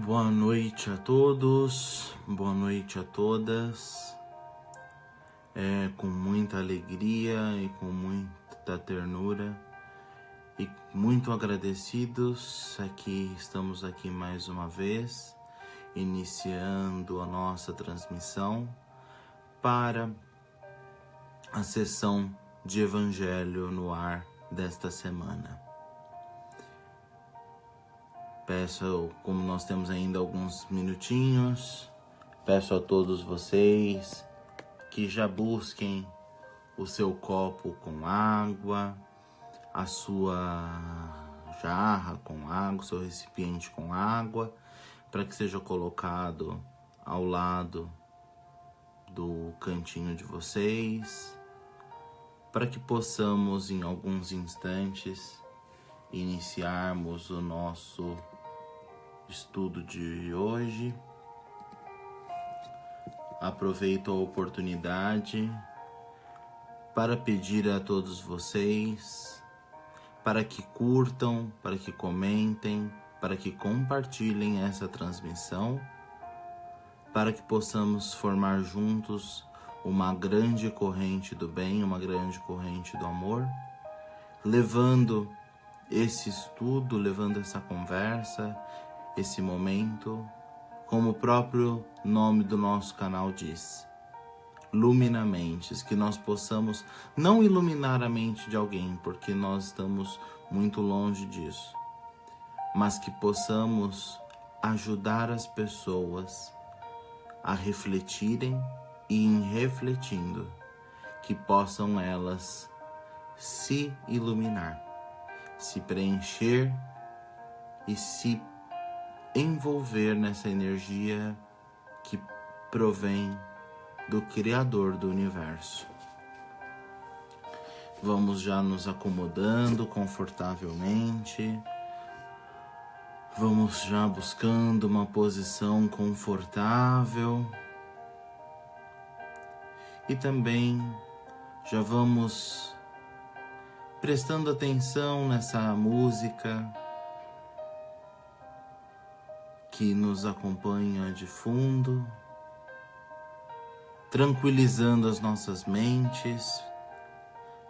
Boa noite a todos, boa noite a todas. Com muita alegria e com muita ternura e muito agradecidos, estamos aqui mais uma vez, iniciando a nossa transmissão para a sessão de Evangelho no ar desta semana. Peço, como nós temos ainda alguns minutinhos, peço a todos vocês que já busquem o seu copo com água, a sua jarra com água, o seu recipiente com água, para que seja colocado ao lado do cantinho de vocês, para que possamos em alguns instantes iniciarmos o nosso estudo de hoje. Aproveito a oportunidade para pedir a todos vocês para que curtam, para que comentem, para que compartilhem essa transmissão, para que possamos formar juntos uma grande corrente do bem, uma grande corrente do amor, levando esse estudo, levando essa conversa, esse momento, como o próprio nome do nosso canal diz, luminamentes, que nós possamos não iluminar a mente de alguém, porque nós estamos muito longe disso, mas que possamos ajudar as pessoas a refletirem e, em refletindo, que possam elas se iluminar, se preencher e se envolver nessa energia que provém do Criador do Universo. Vamos já nos acomodando confortavelmente, vamos já buscando uma posição confortável e também já vamos prestando atenção nessa música que nos acompanha de fundo, tranquilizando as nossas mentes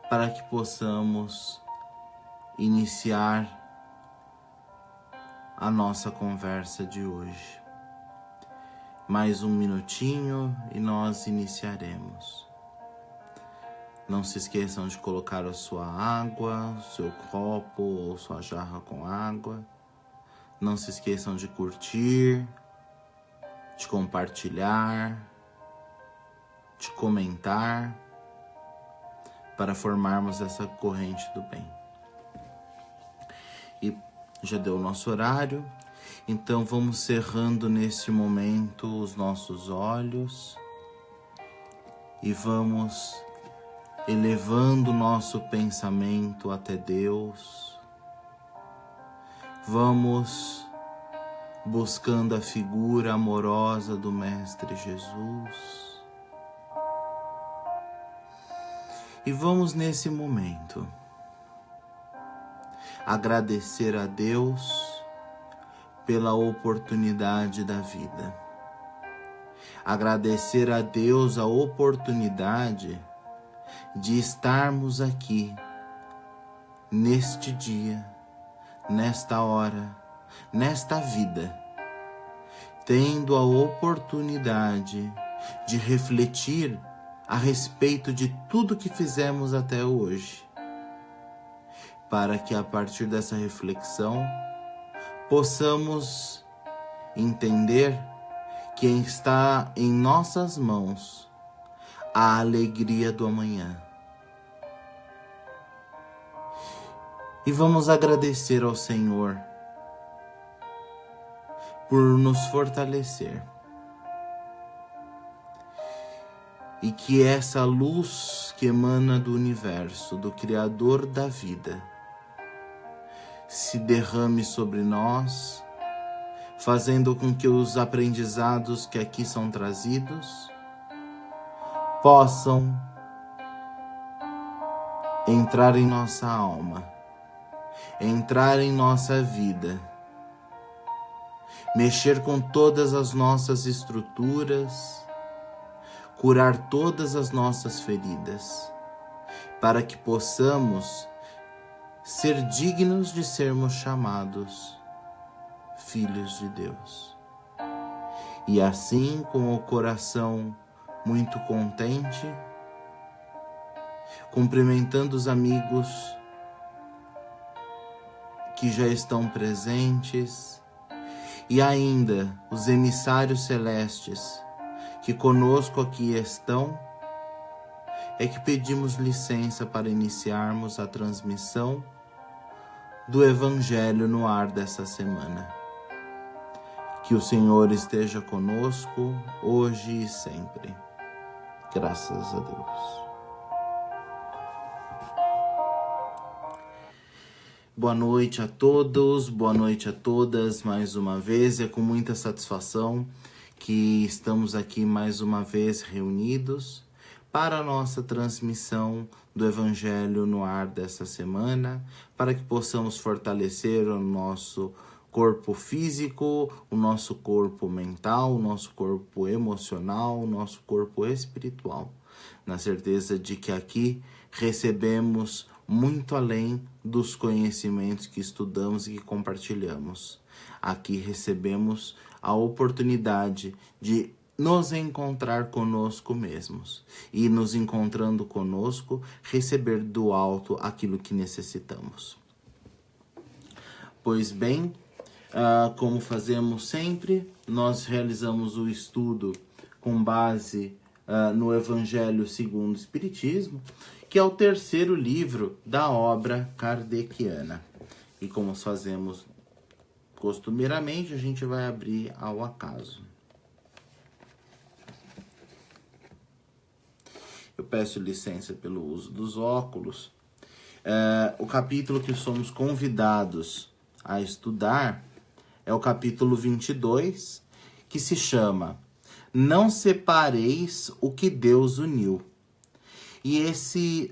para que possamos iniciar a nossa conversa de hoje. Mais um minutinho e nós iniciaremos. Não se esqueçam de colocar a sua água, seu copo ou sua jarra com água. Não se esqueçam de curtir, de compartilhar, de comentar, para formarmos essa corrente do bem. E já deu o nosso horário, então vamos cerrando nesse momento os nossos olhos e vamos elevando o nosso pensamento até Deus. Vamos buscando a figura amorosa do Mestre Jesus. E vamos nesse momento agradecer a Deus pela oportunidade da vida. Agradecer a Deus a oportunidade de estarmos aqui neste dia, nesta hora, nesta vida, tendo a oportunidade de refletir a respeito de tudo que fizemos até hoje, para que a partir dessa reflexão possamos entender que está em nossas mãos a alegria do amanhã. E vamos agradecer ao Senhor por nos fortalecer. E que essa luz que emana do universo, do Criador da vida, se derrame sobre nós, fazendo com que os aprendizados que aqui são trazidos possam entrar em nossa alma, entrar em nossa vida mexer com todas as nossas estruturas, curar todas as nossas feridas, para que possamos ser dignos de sermos chamados filhos de Deus. E assim, com o coração muito contente, cumprimentando os amigos que já estão presentes e ainda os emissários celestes que conosco aqui estão, é que pedimos licença para iniciarmos a transmissão do Evangelho no ar dessa semana. Que o Senhor esteja conosco hoje e sempre. Graças a Deus. Boa noite a todos, boa noite a todas mais uma vez. É com muita satisfação que estamos aqui mais uma vez reunidos para a nossa transmissão do Evangelho no ar dessa semana, para que possamos fortalecer o nosso corpo físico, o nosso corpo mental, o nosso corpo emocional, o nosso corpo espiritual, na certeza de que aqui recebemos muito além dos conhecimentos que estudamos e que compartilhamos. Aqui recebemos a oportunidade de nos encontrar conosco mesmos e, nos encontrando conosco, receber do alto aquilo que necessitamos. Pois bem, como fazemos sempre, nós realizamos o estudo com base no Evangelho segundo o Espiritismo, que é o terceiro livro da obra kardeciana. E como fazemos costumeiramente, a gente vai abrir ao acaso. Eu peço licença pelo uso dos óculos. O capítulo que somos convidados a estudar é o capítulo 22, que se chama Não Separeis o que Deus Uniu. E esse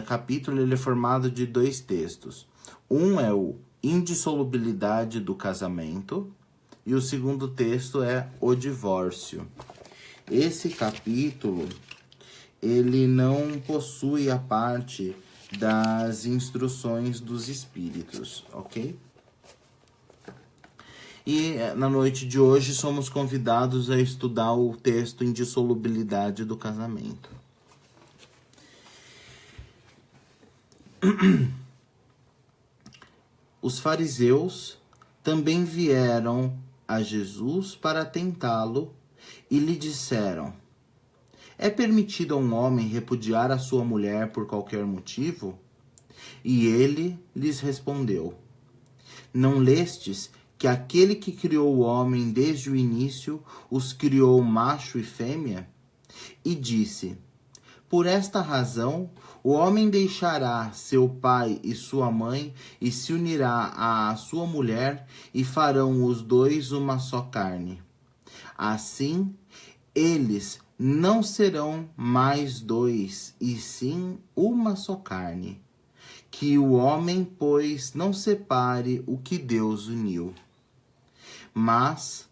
capítulo ele é formado de dois textos. Um é o Indissolubilidade do Casamento e o segundo texto é o Divórcio. Esse capítulo ele não possui a parte das instruções dos espíritos, ok? E na noite de hoje somos convidados a estudar o texto Indissolubilidade do Casamento. Os fariseus também vieram a Jesus para tentá-lo e lhe disseram: é permitido a um homem repudiar a sua mulher por qualquer motivo? E ele lhes respondeu: não lestes que aquele que criou o homem desde o início os criou macho e fêmea? E disse: por esta razão, o homem deixará seu pai e sua mãe e se unirá à sua mulher e farão os dois uma só carne. Assim, eles não serão mais dois, e sim uma só carne. Que o homem, pois, não separe o que Deus uniu. Mas,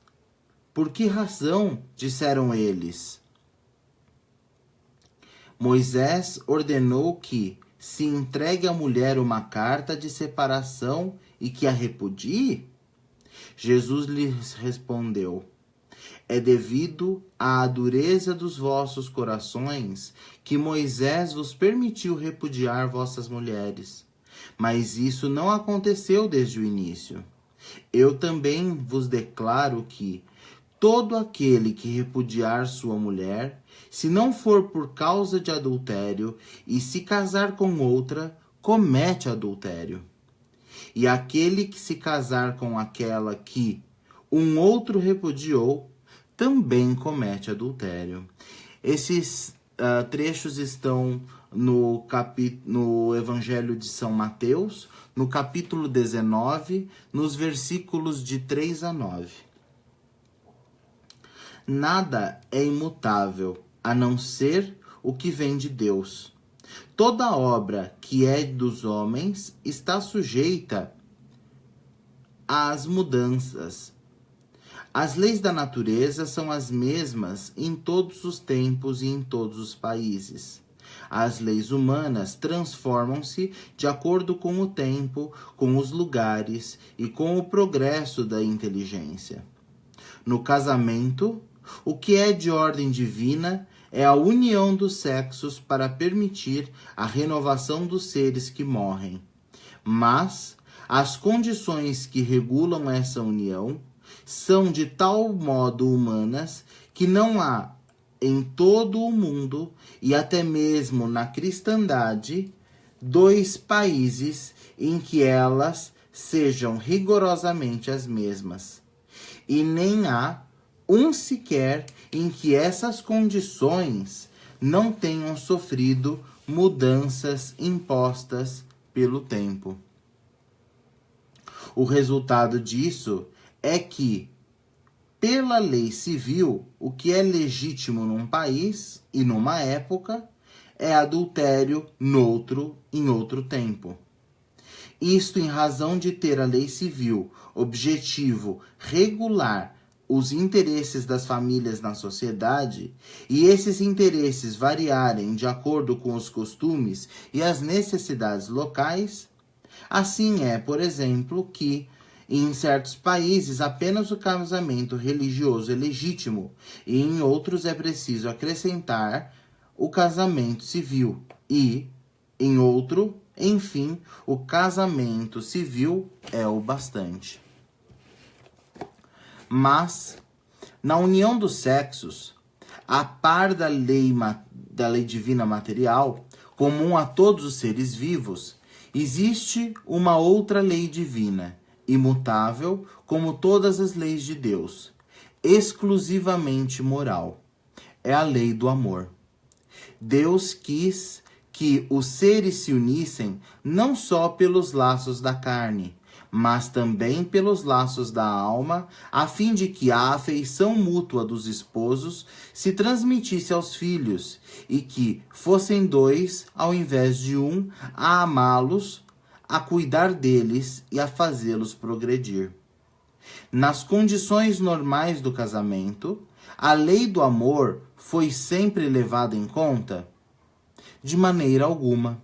por que razão, disseram eles, Moisés ordenou que se entregue à mulher uma carta de separação e que a repudie? Jesus lhes respondeu: é devido à dureza dos vossos corações que Moisés vos permitiu repudiar vossas mulheres. Mas isso não aconteceu desde o início. Eu também vos declaro que todo aquele que repudiar sua mulher, se não for por causa de adultério, e se casar com outra, comete adultério. E aquele que se casar com aquela que um outro repudiou, também comete adultério. Esses trechos estão no Evangelho de São Mateus, no capítulo 19, nos versículos de 3 a 9. Nada é imutável, a não ser o que vem de Deus. Toda obra que é dos homens está sujeita às mudanças, As leis da natureza são as mesmas em todos os tempos e em todos os países. As leis humanas transformam-se de acordo com o tempo, com os lugares e com o progresso da inteligência. No casamento, o que é de ordem divina é a união dos sexos para permitir a renovação dos seres que morrem. Mas as condições que regulam essa união são de tal modo humanas que não há em todo o mundo e até mesmo na cristandade 2 países em que elas sejam rigorosamente as mesmas. E nem há um sequer em que essas condições não tenham sofrido mudanças impostas pelo tempo. O resultado disso é que, pela lei civil, o que é legítimo num país e numa época é adultério em outro tempo. Isto em razão de ter a lei civil objetivo regular os interesses das famílias na sociedade e esses interesses variarem de acordo com os costumes e as necessidades locais. Assim é, por exemplo, que em certos países apenas o casamento religioso é legítimo e em outros é preciso acrescentar o casamento civil e, em outro, enfim, o casamento civil é o bastante. Mas, na união dos sexos, a par da lei divina material, comum a todos os seres vivos, existe uma outra lei divina, imutável como todas as leis de Deus, exclusivamente moral. É a lei do amor. Deus quis que os seres se unissem não só pelos laços da carne, mas também pelos laços da alma, a fim de que a afeição mútua dos esposos se transmitisse aos filhos, e que fossem 2 ao invés de 1 a amá-los, a cuidar deles e a fazê-los progredir. Nas condições normais do casamento, a lei do amor foi sempre levada em conta? De maneira alguma.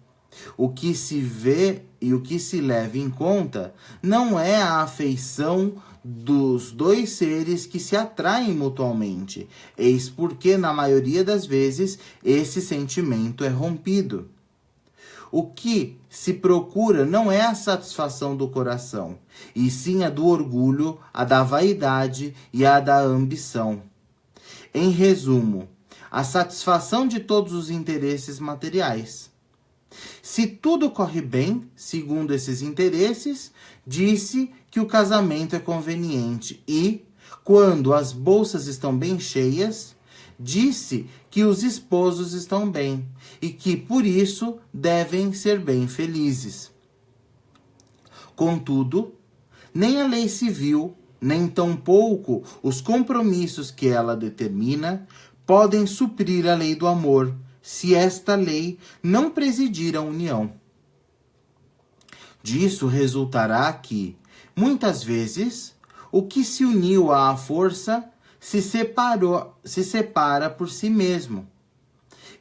O que se vê e o que se leva em conta não é a afeição dos 2 seres que se atraem mutuamente, eis porque, na maioria das vezes, esse sentimento é rompido. O que se procura não é a satisfação do coração, e sim a do orgulho, a da vaidade e a da ambição. Em resumo, a satisfação de todos os interesses materiais. Se tudo corre bem, segundo esses interesses, disse que o casamento é conveniente e, quando as bolsas estão bem cheias, disse que os esposos estão bem e que, por isso, devem ser bem felizes. Contudo, nem a lei civil, nem tampouco os compromissos que ela determina, podem suprir a lei do amor, se esta lei não presidir a união. Disso resultará que, muitas vezes, o que se uniu à força se separa por si mesmo,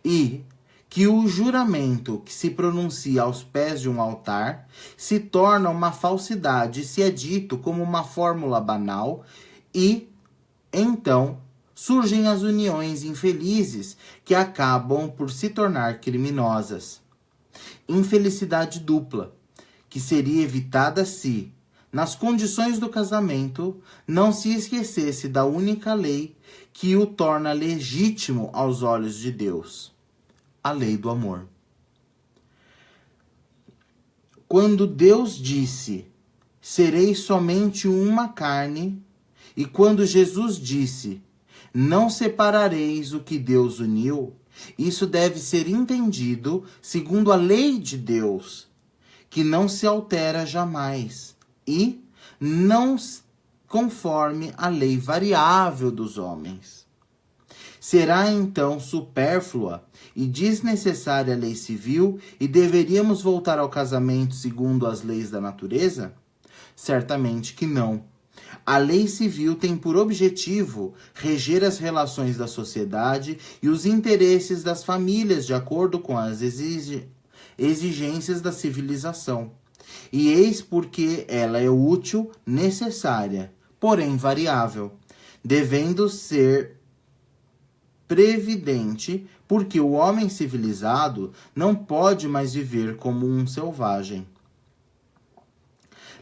e que o juramento que se pronuncia aos pés de um altar se torna uma falsidade se é dito como uma fórmula banal e, então, surgem as uniões infelizes que acabam por se tornar criminosas. Infelicidade dupla, que seria evitada se, nas condições do casamento, não se esquecesse da única lei que o torna legítimo aos olhos de Deus, a lei do amor. Quando Deus disse, sereis somente uma carne, e quando Jesus disse, não separareis o que Deus uniu, isso deve ser entendido segundo a lei de Deus, que não se altera jamais, e não conforme a lei variável dos homens. Será então supérflua e desnecessária a lei civil e deveríamos voltar ao casamento segundo as leis da natureza? Certamente que não. A lei civil tem por objetivo reger as relações da sociedade e os interesses das famílias de acordo com as exigências da civilização. E eis porque ela é útil, necessária, porém variável, devendo ser previdente, porque o homem civilizado não pode mais viver como um selvagem.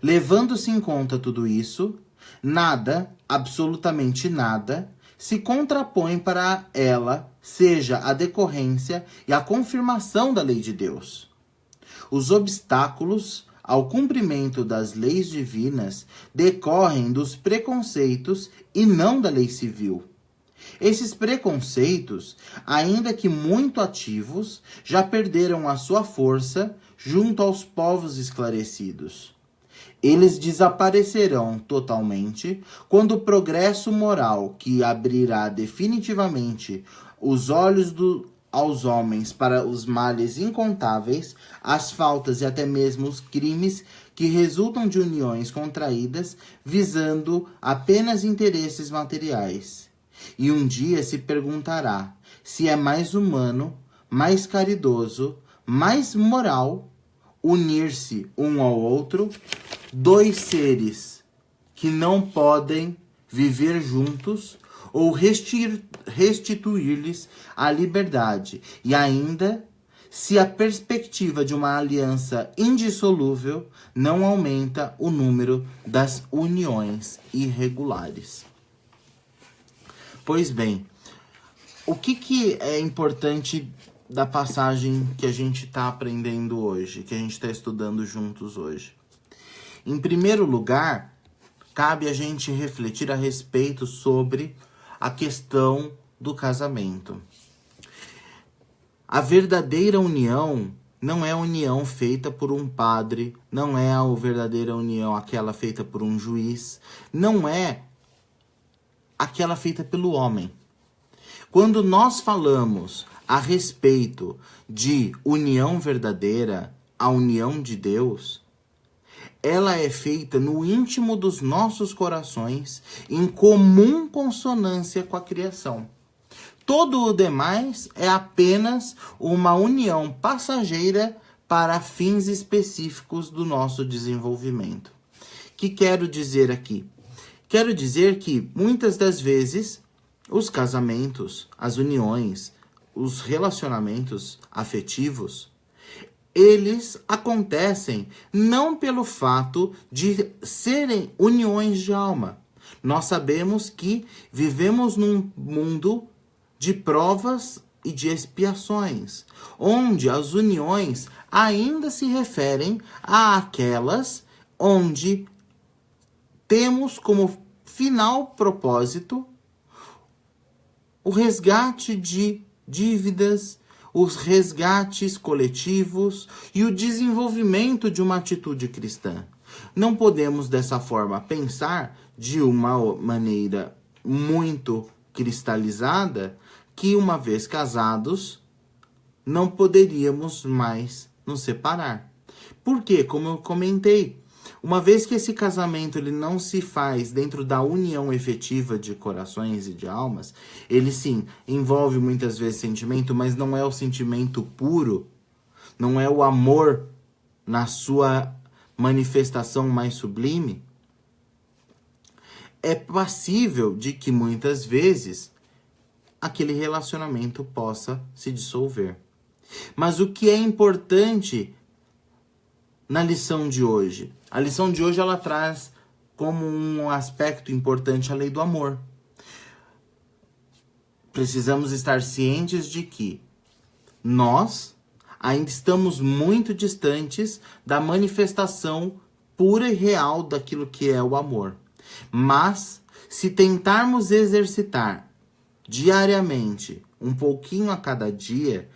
Levando-se em conta tudo isso, nada, absolutamente nada, se contrapõe para ela, seja a decorrência e a confirmação da lei de Deus. Os obstáculos ao cumprimento das leis divinas decorrem dos preconceitos e não da lei civil. Esses preconceitos, ainda que muito ativos, já perderam a sua força junto aos povos esclarecidos. Eles desaparecerão totalmente quando o progresso moral que abrirá definitivamente os olhos aos homens para os males incontáveis, as faltas e até mesmo os crimes que resultam de uniões contraídas visando apenas interesses materiais. E um dia se perguntará se é mais humano, mais caridoso, mais moral unir-se um ao outro, dois seres que não podem viver juntos, ou restituir-lhes a liberdade, e ainda se a perspectiva de uma aliança indissolúvel não aumenta o número das uniões irregulares. Pois bem, o que é importante da passagem que a gente está aprendendo hoje, que a gente está estudando juntos hoje? Em primeiro lugar, cabe a gente refletir a respeito sobre a questão do casamento. A verdadeira união não é a união feita por um padre, não é a verdadeira união aquela feita por um juiz, não é aquela feita pelo homem. Quando nós falamos a respeito de união verdadeira, a união de Deus, ela é feita no íntimo dos nossos corações, em comum consonância com a criação. Todo o demais é apenas uma união passageira para fins específicos do nosso desenvolvimento. O que quero dizer aqui? Quero dizer que, muitas das vezes, os casamentos, as uniões, os relacionamentos afetivos, eles acontecem não pelo fato de serem uniões de alma. Nós sabemos que vivemos num mundo de provas e de expiações, onde as uniões ainda se referem àquelas onde temos como final propósito o resgate de dívidas, os resgates coletivos e o desenvolvimento de uma atitude cristã. Não podemos dessa forma pensar de uma maneira muito cristalizada que, uma vez casados, não poderíamos mais nos separar. Porque, como eu comentei, uma vez que esse casamento ele não se faz dentro da união efetiva de corações e de almas, ele sim envolve muitas vezes sentimento, mas não é o sentimento puro, não é o amor na sua manifestação mais sublime. É passível de que muitas vezes aquele relacionamento possa se dissolver. Mas o que é importante na lição de hoje? A lição de hoje ela traz como um aspecto importante a lei do amor. Precisamos estar cientes de que nós ainda estamos muito distantes da manifestação pura e real daquilo que é o amor. Mas, se tentarmos exercitar diariamente, um pouquinho a cada dia,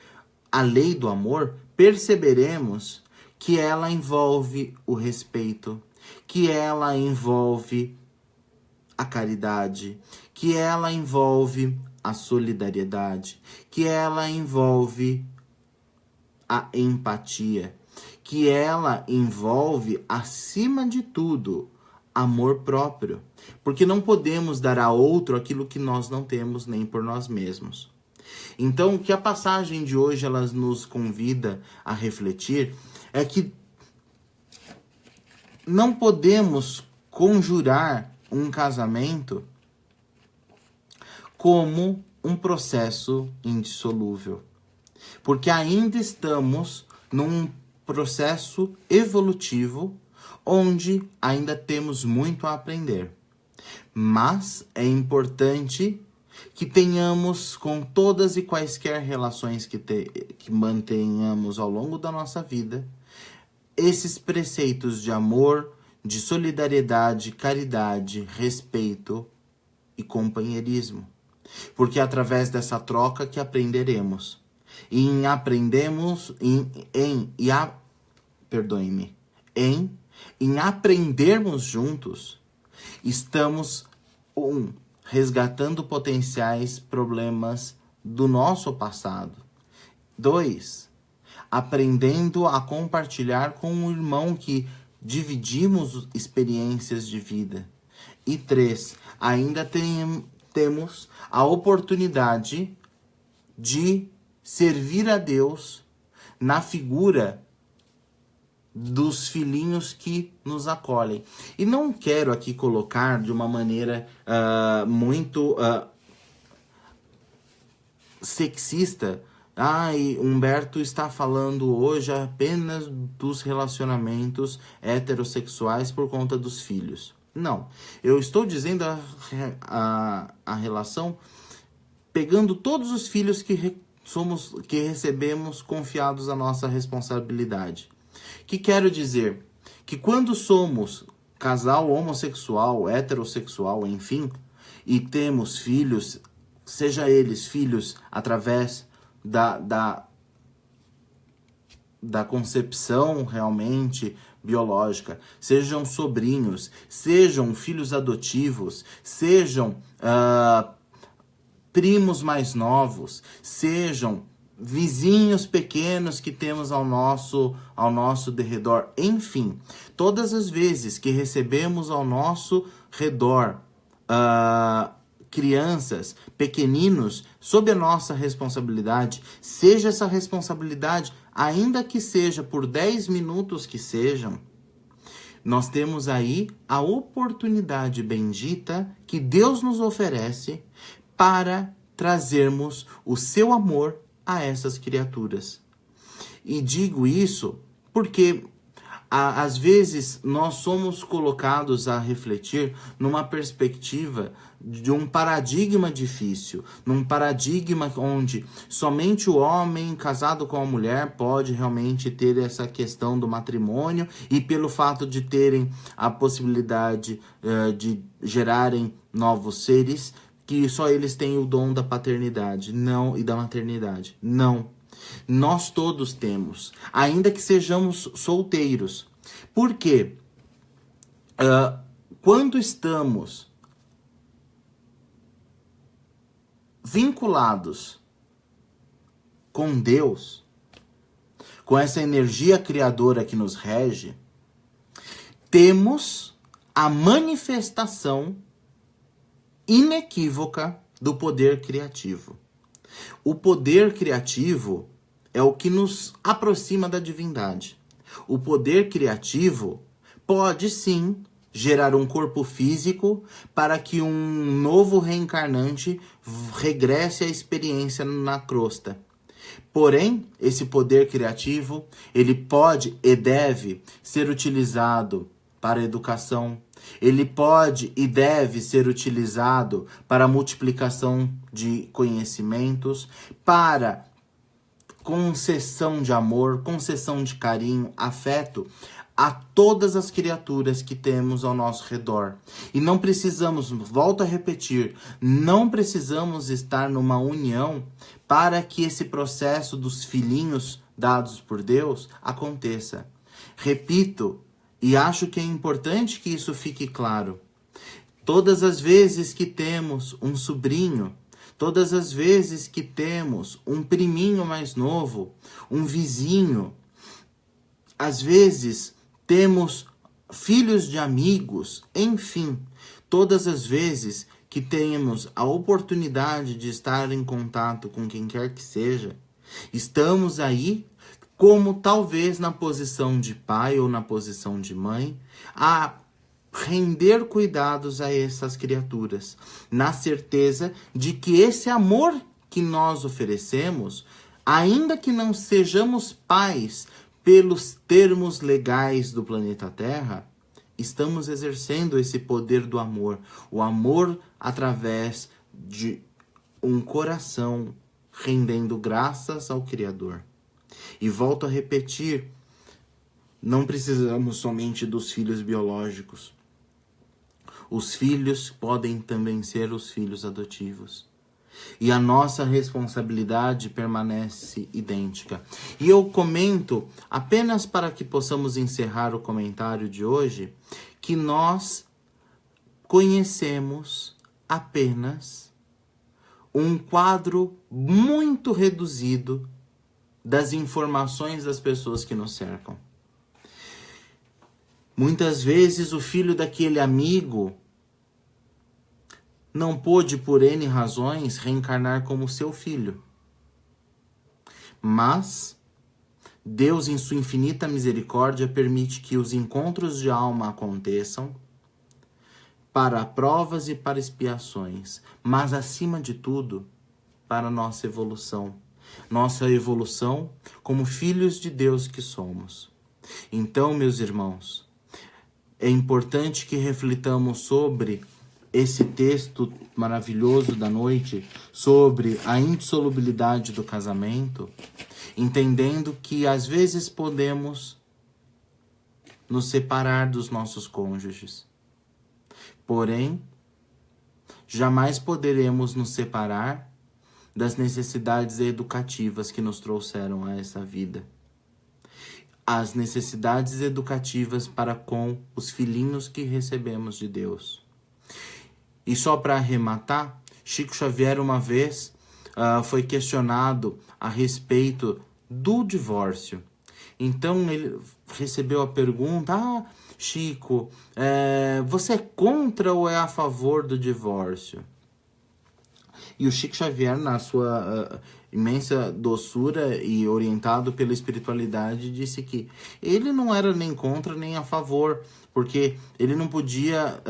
a lei do amor, perceberemos que ela envolve o respeito, que ela envolve a caridade, que ela envolve a solidariedade, que ela envolve a empatia, que ela envolve, acima de tudo, amor próprio, porque não podemos dar a outro aquilo que nós não temos nem por nós mesmos. Então, o que a passagem de hoje ela nos convida a refletir é que não podemos conjurar um casamento como um processo indissolúvel, porque ainda estamos num processo evolutivo onde ainda temos muito a aprender. Mas é importante que tenhamos, com todas e quaisquer relações que mantenhamos ao longo da nossa vida, esses preceitos de amor, de solidariedade, caridade, respeito e companheirismo. Porque é através dessa troca que aprenderemos. Em aprendermos juntos, estamos resgatando potenciais problemas do nosso passado. 2, aprendendo a compartilhar com o irmão que dividimos experiências de vida. E 3, ainda temos a oportunidade de servir a Deus na figura dos filhinhos que nos acolhem. E não quero aqui colocar de uma maneira muito sexista. Humberto está falando hoje apenas dos relacionamentos heterossexuais por conta dos filhos. Não, eu estou dizendo a relação pegando todos os filhos que recebemos confiados à nossa responsabilidade. Que quero dizer que quando somos casal homossexual, heterossexual, enfim, e temos filhos, seja eles filhos através da concepção realmente biológica, sejam sobrinhos, sejam filhos adotivos, sejam primos mais novos, sejam vizinhos pequenos que temos ao nosso derredor, enfim, todas as vezes que recebemos ao nosso redor crianças, pequeninos, sob a nossa responsabilidade, seja essa responsabilidade, ainda que seja por 10 minutos que sejam, nós temos aí a oportunidade bendita que Deus nos oferece para trazermos o seu amor a essas criaturas. E digo isso porque às vezes nós somos colocados a refletir numa perspectiva de um paradigma difícil, num paradigma onde somente o homem casado com a mulher pode realmente ter essa questão do matrimônio, e pelo fato de terem a possibilidade de gerarem novos seres, que só eles têm o dom da paternidade, não, e da maternidade. Não. Nós todos temos, ainda que sejamos solteiros. Por quê? Quando estamos vinculados com Deus, com essa energia criadora que nos rege, temos a manifestação inequívoca do poder criativo. O poder criativo é o que nos aproxima da divindade. O poder criativo pode sim gerar um corpo físico para que um novo reencarnante regresse à experiência na crosta. Porém, esse poder criativo, ele pode e deve ser utilizado para a educação. Ele pode e deve ser utilizado para a multiplicação de conhecimentos, para concessão de amor, concessão de carinho, afeto a todas as criaturas que temos ao nosso redor. E não precisamos, volto a repetir, não precisamos estar numa união para que esse processo dos filhinhos dados por Deus aconteça. Repito, e acho que é importante que isso fique claro. Todas as vezes que temos um sobrinho, todas as vezes que temos um priminho mais novo, um vizinho, às vezes temos filhos de amigos, enfim, todas as vezes que temos a oportunidade de estar em contato com quem quer que seja, estamos aí como talvez na posição de pai ou na posição de mãe, a render cuidados a essas criaturas, na certeza de que esse amor que nós oferecemos, ainda que não sejamos pais pelos termos legais do planeta Terra, estamos exercendo esse poder do amor, o amor através de um coração rendendo graças ao Criador. E volto a repetir, não precisamos somente dos filhos biológicos. Os filhos podem também ser os filhos adotivos. E a nossa responsabilidade permanece idêntica. E eu comento, apenas para que possamos encerrar o comentário de hoje, que nós conhecemos apenas um quadro muito reduzido das informações das pessoas que nos cercam. Muitas vezes o filho daquele amigo não pôde, por N razões, reencarnar como seu filho. Mas Deus, em sua infinita misericórdia, permite que os encontros de alma aconteçam para provas e para expiações, mas, acima de tudo, para nossa evolução. Nossa evolução como filhos de Deus que somos. Então, meus irmãos, é importante que reflitamos sobre esse texto maravilhoso da noite, sobre a indissolubilidade do casamento, entendendo que às vezes podemos nos separar dos nossos cônjuges. Porém, jamais poderemos nos separar das necessidades educativas que nos trouxeram a essa vida. As necessidades educativas para com os filhinhos que recebemos de Deus. E só para arrematar, Chico Xavier uma vez foi questionado a respeito do divórcio. Então ele recebeu a pergunta: Chico, você é contra ou é a favor do divórcio? E o Chico Xavier, na sua imensa doçura e orientado pela espiritualidade, disse que ele não era nem contra nem a favor, porque ele não podia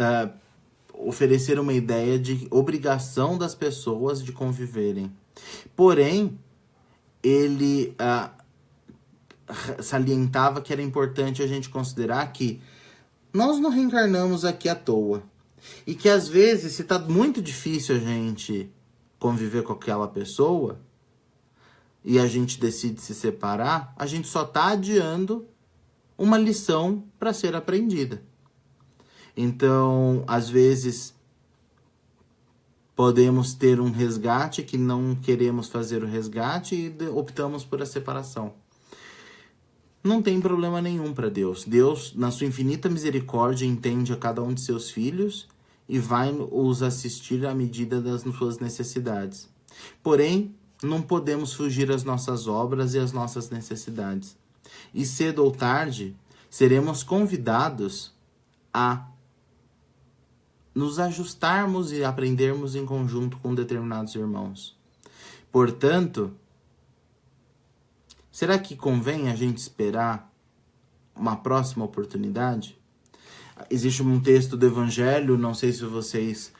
oferecer uma ideia de obrigação das pessoas de conviverem. Porém, ele salientava que era importante a gente considerar que nós não reencarnamos aqui à toa. E que às vezes, se está muito difícil a gente conviver com aquela pessoa e a gente decide se separar, a gente só está adiando uma lição para ser aprendida. Então, às vezes, podemos ter um resgate que não queremos fazer o resgate e optamos por a separação. Não tem problema nenhum para Deus. Deus, na sua infinita misericórdia, entende a cada um de seus filhos e vai os assistir à medida das suas necessidades. Porém, não podemos fugir às nossas obras e às nossas necessidades. E cedo ou tarde, seremos convidados a nos ajustarmos e aprendermos em conjunto com determinados irmãos. Portanto, será que convém a gente esperar uma próxima oportunidade? Existe um texto do Evangelho, não sei se vocês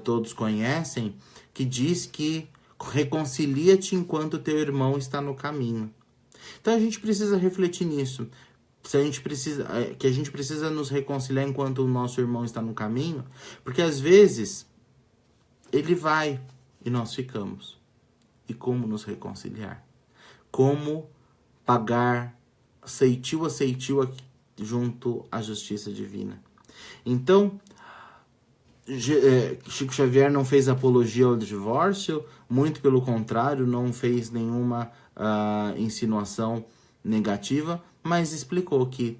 todos conhecem, que diz que reconcilia-te enquanto teu irmão está no caminho. Então a gente precisa refletir nisso. Que a gente precisa nos reconciliar enquanto o nosso irmão está no caminho, porque às vezes ele vai e nós ficamos. E como nos reconciliar? Como pagar ceitil a ceitil junto à justiça divina? Então, Chico Xavier não fez apologia ao divórcio, muito pelo contrário, não fez nenhuma insinuação negativa, mas explicou que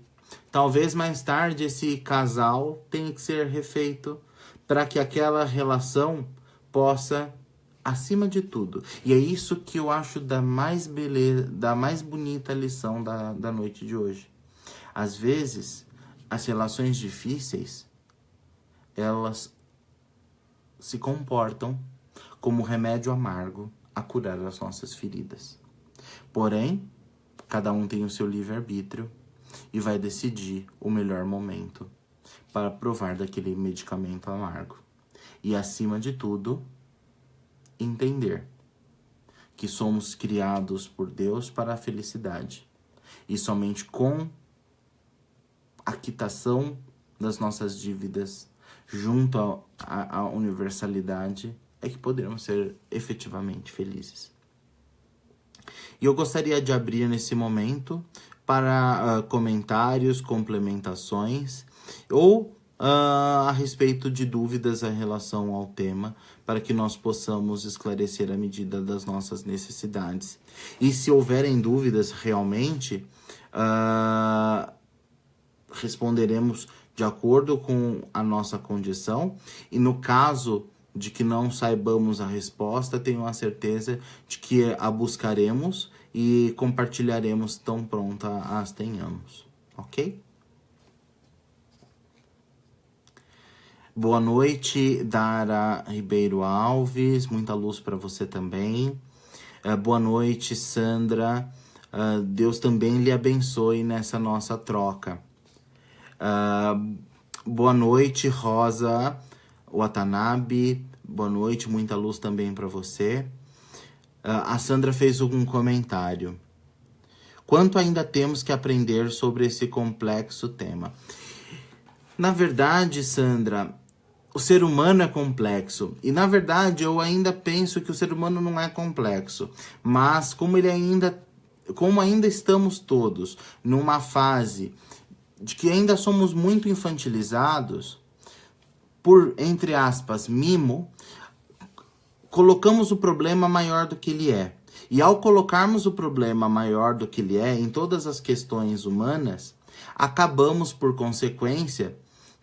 talvez mais tarde esse casal tenha que ser refeito para que aquela relação possa, acima de tudo, e é isso que eu acho da mais bonita lição da noite de hoje. Às vezes, as relações difíceis, elas se comportam como remédio amargo a curar as nossas feridas. Porém, cada um tem o seu livre-arbítrio e vai decidir o melhor momento para provar daquele medicamento amargo. E, acima de tudo, entender que somos criados por Deus para a felicidade. E somente com a quitação das nossas dívidas junto à universalidade é que poderemos ser efetivamente felizes. E eu gostaria de abrir nesse momento para comentários, complementações ou a respeito de dúvidas em relação ao tema, para que nós possamos esclarecer à medida das nossas necessidades. E se houverem dúvidas realmente, responderemos de acordo com a nossa condição, e no caso de que não saibamos a resposta, tenho a certeza de que a buscaremos e compartilharemos tão pronta as tenhamos, ok? Boa noite, Dara Ribeiro Alves, muita luz para você também. Boa noite, Sandra, Deus também lhe abençoe nessa nossa troca. Boa noite, Rosa Watanabe, boa noite, muita luz também para você. A Sandra fez um comentário. Quanto ainda temos que aprender sobre esse complexo tema? Na verdade, Sandra, o ser humano é complexo. E, na verdade, eu ainda penso que o ser humano não é complexo. Mas, como ainda estamos todos numa fase de que ainda somos muito infantilizados, por, entre aspas, mimo, colocamos o problema maior do que ele é. E ao colocarmos o problema maior do que ele é em todas as questões humanas, acabamos, por consequência,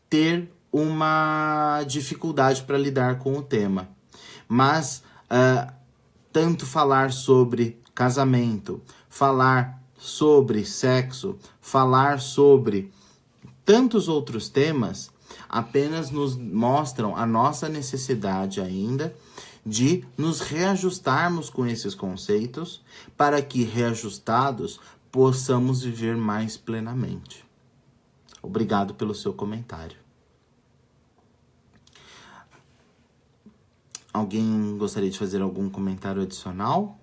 ter uma dificuldade para lidar com o tema. Mas, tanto falar sobre casamento, falar sobre sexo, falar sobre tantos outros temas, apenas nos mostram a nossa necessidade ainda de nos reajustarmos com esses conceitos, para que, reajustados, possamos viver mais plenamente. Obrigado pelo seu comentário. Alguém gostaria de fazer algum comentário adicional?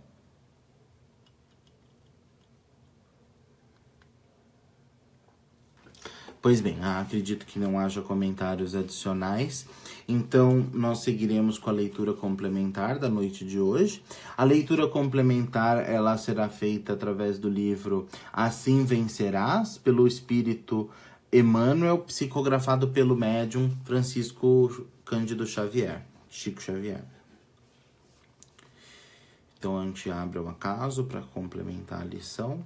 Pois bem, acredito que não haja comentários adicionais, então nós seguiremos com a leitura complementar da noite de hoje. A leitura complementar, ela será feita através do livro Assim Vencerás, pelo Espírito Emmanuel, psicografado pelo médium Francisco Cândido Xavier, Chico Xavier. Então a gente abre o acaso para complementar a lição.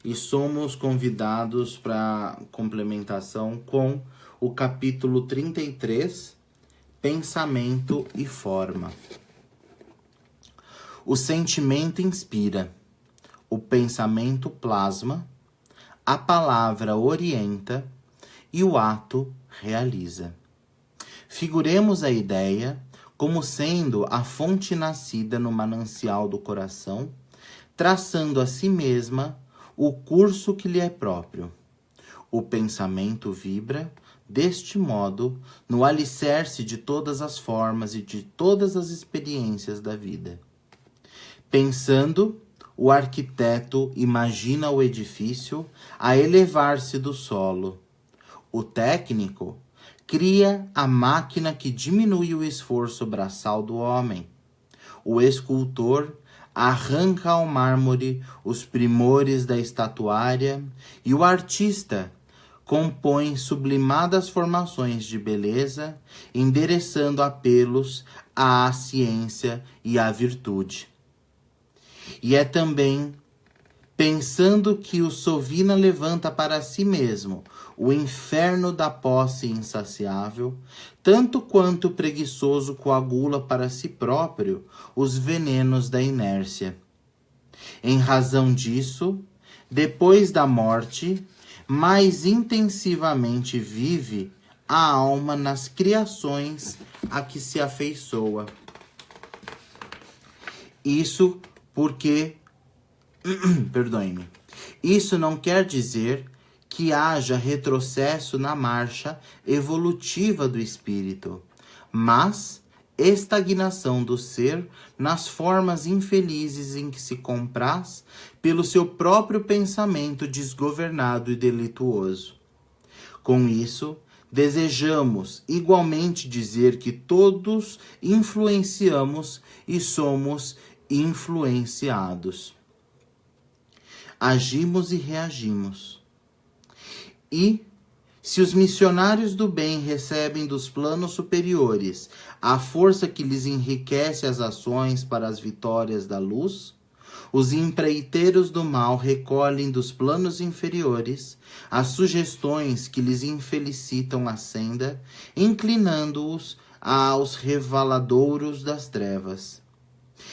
E somos convidados para complementação com o capítulo 33, Pensamento e Forma. O sentimento inspira, o pensamento plasma, a palavra orienta e o ato realiza. Figuremos a ideia como sendo a fonte nascida no manancial do coração, traçando a si mesma o curso que lhe é próprio. O pensamento vibra, deste modo, no alicerce de todas as formas e de todas as experiências da vida. Pensando, o arquiteto imagina o edifício a elevar-se do solo. O técnico cria a máquina que diminui o esforço braçal do homem. O escultor arranca ao mármore os primores da estatuária e o artista compõe sublimadas formações de beleza, endereçando apelos à ciência e à virtude. E é também pensando que o Sovina levanta para si mesmo o inferno da posse insaciável, tanto quanto o preguiçoso coagula para si próprio os venenos da inércia. Em razão disso, depois da morte, mais intensivamente vive a alma nas criações a que se afeiçoa. Isso porque, perdoe-me, isso não quer dizer que haja retrocesso na marcha evolutiva do espírito, mas estagnação do ser nas formas infelizes em que se compraz pelo seu próprio pensamento desgovernado e delituoso. Com isso, desejamos igualmente dizer que todos influenciamos e somos influenciados. Agimos e reagimos. E, se os missionários do bem recebem dos planos superiores a força que lhes enriquece as ações para as vitórias da luz, os empreiteiros do mal recolhem dos planos inferiores as sugestões que lhes infelicitam a senda, inclinando-os aos revaladouros das trevas.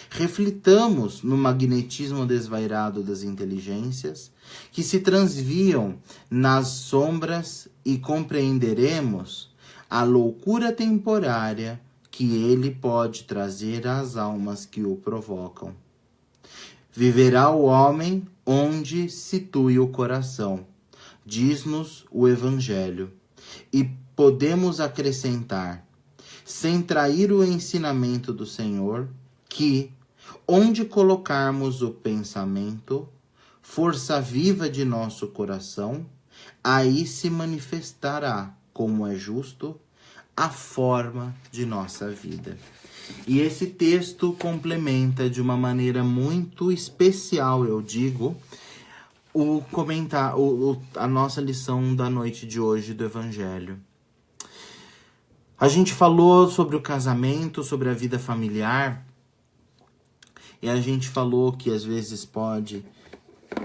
Reflitamos no magnetismo desvairado das inteligências, que se transviam nas sombras, e compreenderemos a loucura temporária que ele pode trazer às almas que o provocam. Viverá o homem onde situe o coração, diz-nos o Evangelho, e podemos acrescentar, sem trair o ensinamento do Senhor, que, onde colocarmos o pensamento, força viva de nosso coração, aí se manifestará, como é justo, a forma de nossa vida. E esse texto complementa de uma maneira muito especial, eu digo, a nossa lição da noite de hoje do Evangelho. A gente falou sobre o casamento, sobre a vida familiar, e a gente falou que às vezes pode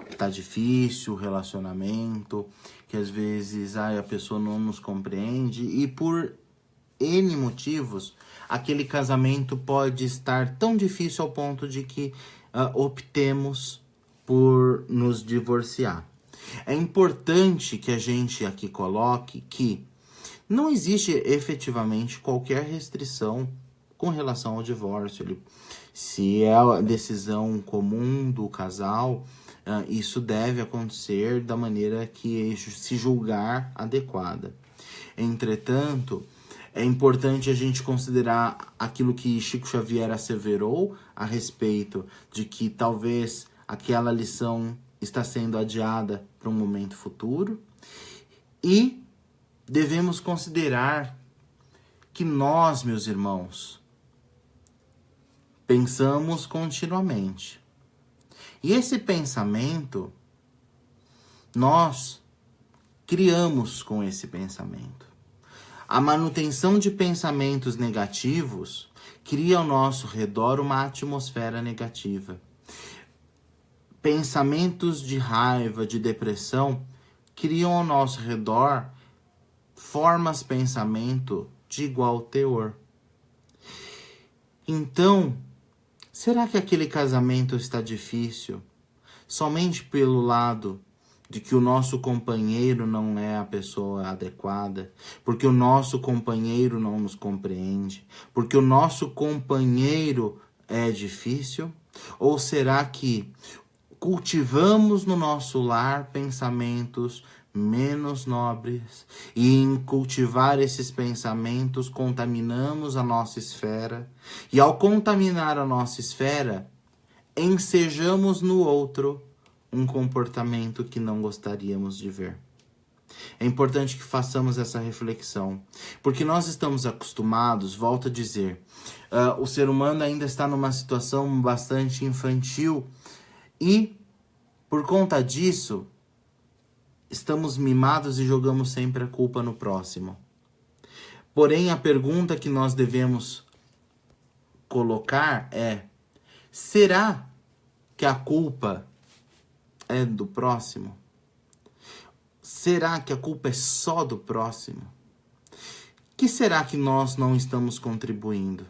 estar difícil o relacionamento, que às vezes a pessoa não nos compreende, e por N motivos, aquele casamento pode estar tão difícil ao ponto de que optemos por nos divorciar. É importante que a gente aqui coloque que não existe efetivamente qualquer restrição com relação ao divórcio. Se é a decisão comum do casal, isso deve acontecer da maneira que se julgar adequada. Entretanto, é importante a gente considerar aquilo que Chico Xavier asseverou a respeito de que talvez aquela lição está sendo adiada para um momento futuro, e devemos considerar que nós, meus irmãos, pensamos continuamente. E esse pensamento, nós criamos com esse pensamento. A manutenção de pensamentos negativos cria ao nosso redor uma atmosfera negativa. Pensamentos de raiva, de depressão, criam ao nosso redor formas de pensamento de igual teor. Então, será que aquele casamento está difícil somente pelo lado de que o nosso companheiro não é a pessoa adequada, porque o nosso companheiro não nos compreende, porque o nosso companheiro é difícil? Ou será que cultivamos no nosso lar pensamentos menos nobres, e em cultivar esses pensamentos contaminamos a nossa esfera, e ao contaminar a nossa esfera, ensejamos no outro um comportamento que não gostaríamos de ver? É importante que façamos essa reflexão, porque nós estamos acostumados, volto a dizer, o ser humano ainda está numa situação bastante infantil, e por conta disso, estamos mimados e jogamos sempre a culpa no próximo. Porém, a pergunta que nós devemos colocar é: será que a culpa é do próximo? Será que a culpa é só do próximo? Que será que nós não estamos contribuindo?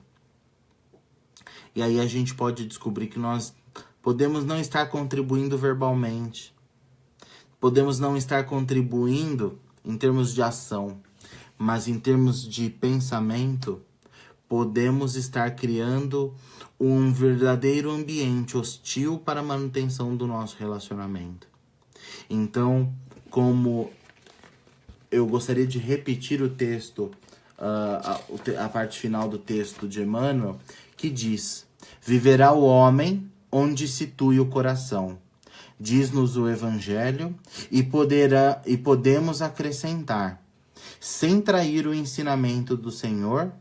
E aí a gente pode descobrir que nós podemos não estar contribuindo verbalmente. podemos não estar contribuindo em termos de ação, mas em termos de pensamento, podemos estar criando um verdadeiro ambiente hostil para a manutenção do nosso relacionamento. Então, como eu gostaria de repetir o texto, a parte final do texto de Emmanuel, que diz: viverá o homem onde situe o coração. Diz-nos o Evangelho e podemos acrescentar, sem trair o ensinamento do Senhor,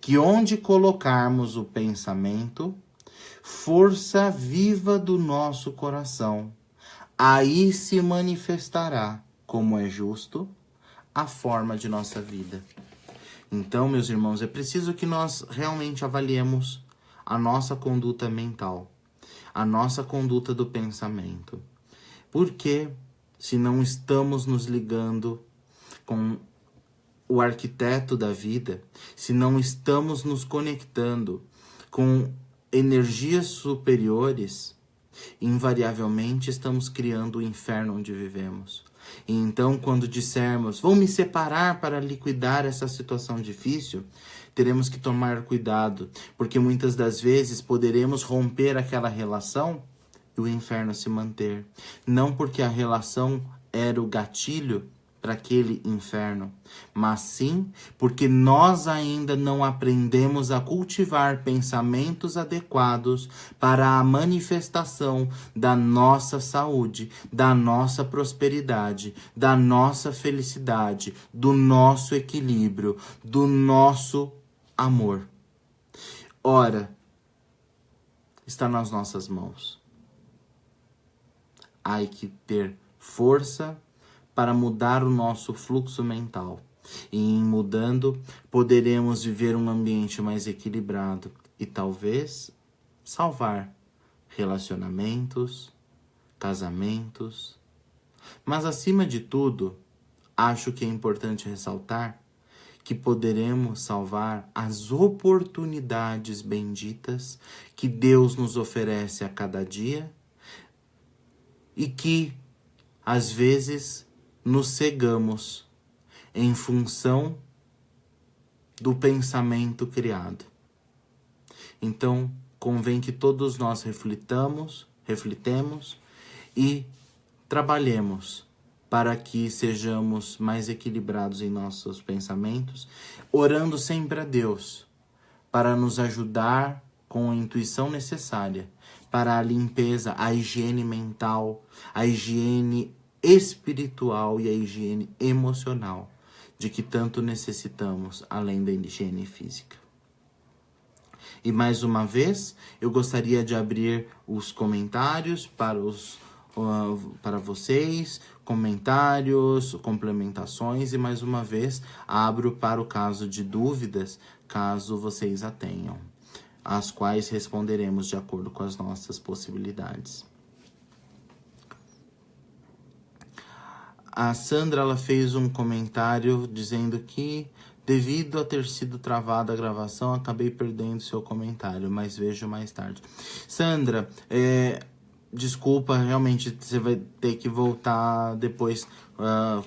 que onde colocarmos o pensamento, força viva do nosso coração, aí se manifestará, como é justo, a forma de nossa vida. Então, meus irmãos, é preciso que nós realmente avaliemos a nossa conduta mental, a nossa conduta do pensamento. Porque, se não estamos nos ligando com o arquiteto da vida, se não estamos nos conectando com energias superiores, invariavelmente estamos criando o inferno onde vivemos. E então, quando dissermos, vou me separar para liquidar essa situação difícil, teremos que tomar cuidado, porque muitas das vezes poderemos romper aquela relação e o inferno se manter. Não porque a relação era o gatilho para aquele inferno, mas sim porque nós ainda não aprendemos a cultivar pensamentos adequados para a manifestação da nossa saúde, da nossa prosperidade, da nossa felicidade, do nosso equilíbrio, do nosso amor. Ora, está nas nossas mãos. Há que ter força para mudar o nosso fluxo mental. E em mudando, poderemos viver um ambiente mais equilibrado e talvez salvar relacionamentos, casamentos. Mas acima de tudo, acho que é importante ressaltar que poderemos salvar as oportunidades benditas que Deus nos oferece a cada dia e que, às vezes, nos cegamos em função do pensamento criado. Então, convém que todos nós reflitemos e trabalhemos para que sejamos mais equilibrados em nossos pensamentos, orando sempre a Deus para nos ajudar com a intuição necessária para a limpeza, a higiene mental, a higiene espiritual e a higiene emocional de que tanto necessitamos, além da higiene física. E mais uma vez, eu gostaria de abrir os comentários para vocês, comentários, complementações, e mais uma vez abro para o caso de dúvidas, caso vocês a tenham, as quais responderemos de acordo com as nossas possibilidades. A Sandra, ela fez um comentário dizendo que, devido a ter sido travada a gravação, acabei perdendo seu comentário, mas vejo mais tarde. Sandra, desculpa, realmente você vai ter que voltar depois,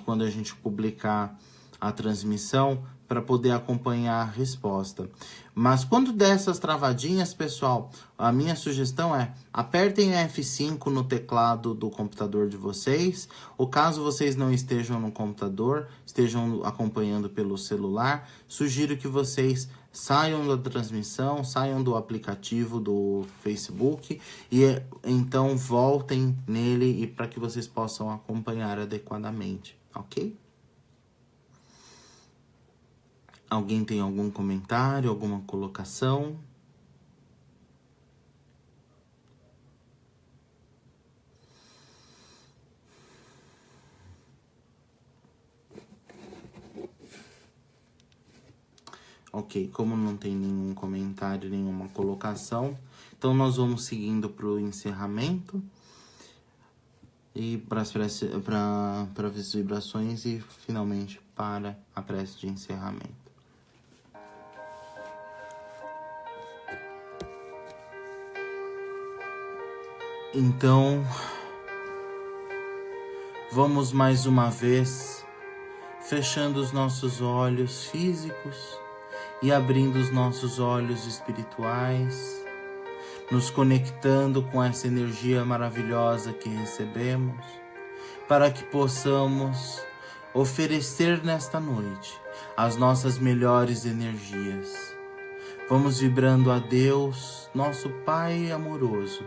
quando a gente publicar a transmissão, para poder acompanhar a resposta. Mas quando der essas travadinhas, pessoal, a minha sugestão é apertem F5 no teclado do computador de vocês, ou caso vocês não estejam no computador, estejam acompanhando pelo celular, sugiro que vocês saiam da transmissão, saiam do aplicativo do Facebook e então voltem nele e para que vocês possam acompanhar adequadamente, ok? Alguém tem algum comentário, alguma colocação? Ok, como não tem nenhum comentário, nenhuma colocação, então nós vamos seguindo para o encerramento e para as vibrações e finalmente para a prece de encerramento. Então, Vamos mais uma vez fechando os nossos olhos físicos e abrindo os nossos olhos espirituais, nos conectando com essa energia maravilhosa que recebemos, para que possamos oferecer nesta noite as nossas melhores energias. Vamos vibrando a Deus, nosso Pai amoroso,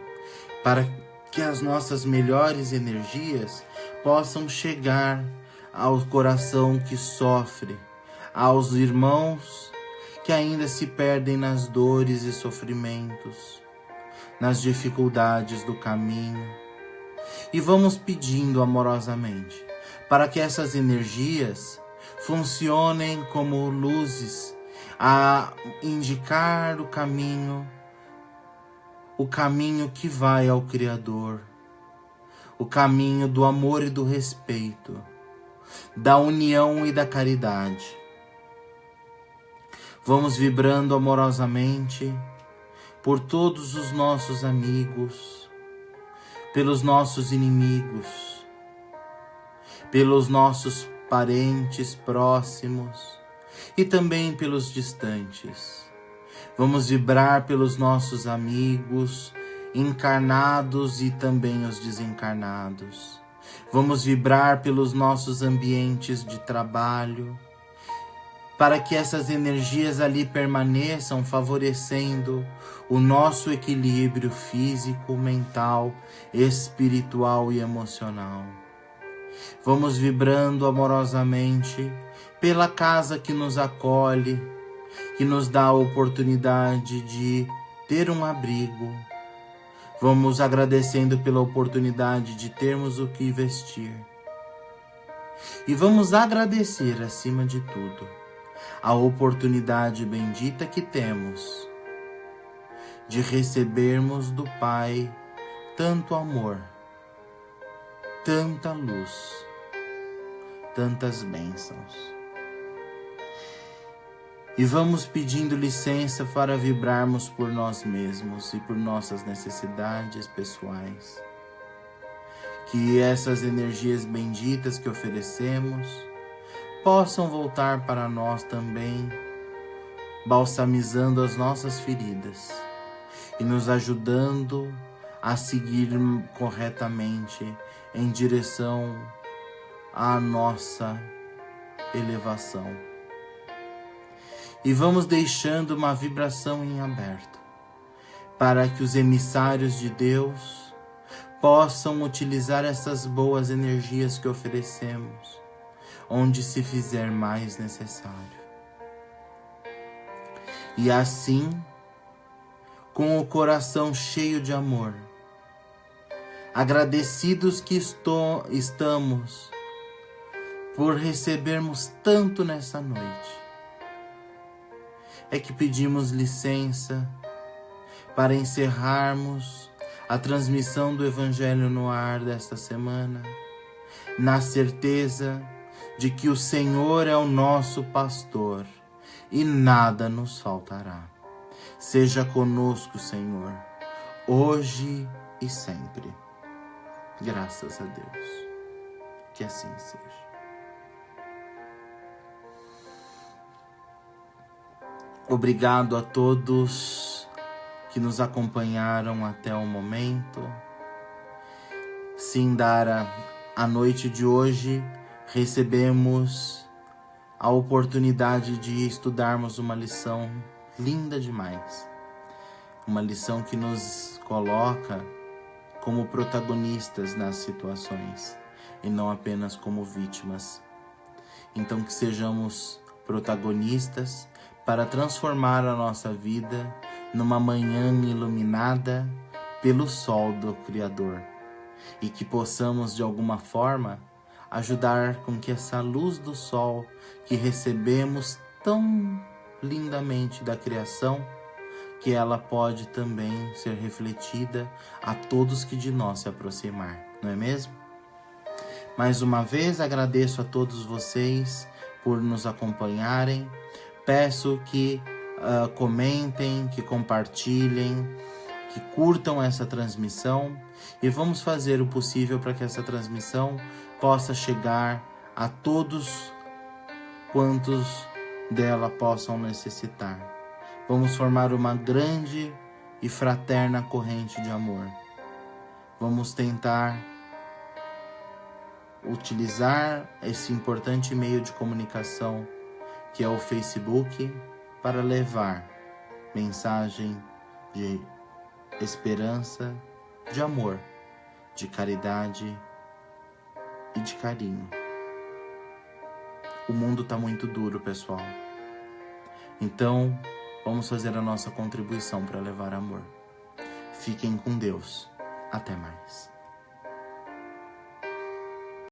para que as nossas melhores energias possam chegar ao coração que sofre, aos irmãos que ainda se perdem nas dores e sofrimentos, nas dificuldades do caminho. E vamos pedindo amorosamente para que essas energias funcionem como luzes a indicar o caminho que vai ao Criador, o caminho do amor e do respeito, da união e da caridade. Vamos vibrando amorosamente por todos os nossos amigos, pelos nossos inimigos, pelos nossos parentes próximos e também pelos distantes. Vamos vibrar pelos nossos amigos encarnados e também os desencarnados. Vamos vibrar pelos nossos ambientes de trabalho, para que essas energias ali permaneçam favorecendo o nosso equilíbrio físico, mental, espiritual e emocional. Vamos vibrando amorosamente pela casa que nos acolhe, que nos dá a oportunidade de ter um abrigo. Vamos agradecendo pela oportunidade de termos o que vestir. E vamos agradecer, acima de tudo, a oportunidade bendita que temos de recebermos do Pai tanto amor, tanta luz, tantas bênçãos. E vamos pedindo licença para vibrarmos por nós mesmos e por nossas necessidades pessoais. Que essas energias benditas que oferecemos possam voltar para nós também, balsamizando as nossas feridas e nos ajudando a seguir corretamente em direção à nossa elevação. E vamos deixando uma vibração em aberto, para que os emissários de Deus possam utilizar essas boas energias que oferecemos, onde se fizer mais necessário. E assim, com o coração cheio de amor, agradecidos que estamos por recebermos tanto nessa noite, é que pedimos licença para encerrarmos a transmissão do Evangelho no ar desta semana, na certeza de que o Senhor é o nosso pastor e nada nos faltará. Seja conosco, Senhor, hoje e sempre. Graças a Deus. Que assim seja. Obrigado a todos que nos acompanharam até o momento. Sindara, a noite de hoje recebemos a oportunidade de estudarmos uma lição linda demais. Uma lição que nos coloca como protagonistas nas situações e não apenas como vítimas. Então que sejamos protagonistas para transformar a nossa vida numa manhã iluminada pelo sol do Criador e que possamos de alguma forma ajudar com que essa luz do sol que recebemos tão lindamente da criação, que ela pode também ser refletida a todos que de nós se aproximar, não é mesmo? Mais uma vez agradeço a todos vocês por nos acompanharem. Peço que comentem, que compartilhem, que curtam essa transmissão e vamos fazer o possível para que essa transmissão possa chegar a todos quantos dela possam necessitar. Vamos formar uma grande e fraterna corrente de amor. Vamos tentar utilizar esse importante meio de comunicação que é o Facebook para levar mensagem de esperança, de amor, de caridade e de carinho. O mundo está muito duro, pessoal. Então, vamos fazer a nossa contribuição para levar amor. Fiquem com Deus. Até mais.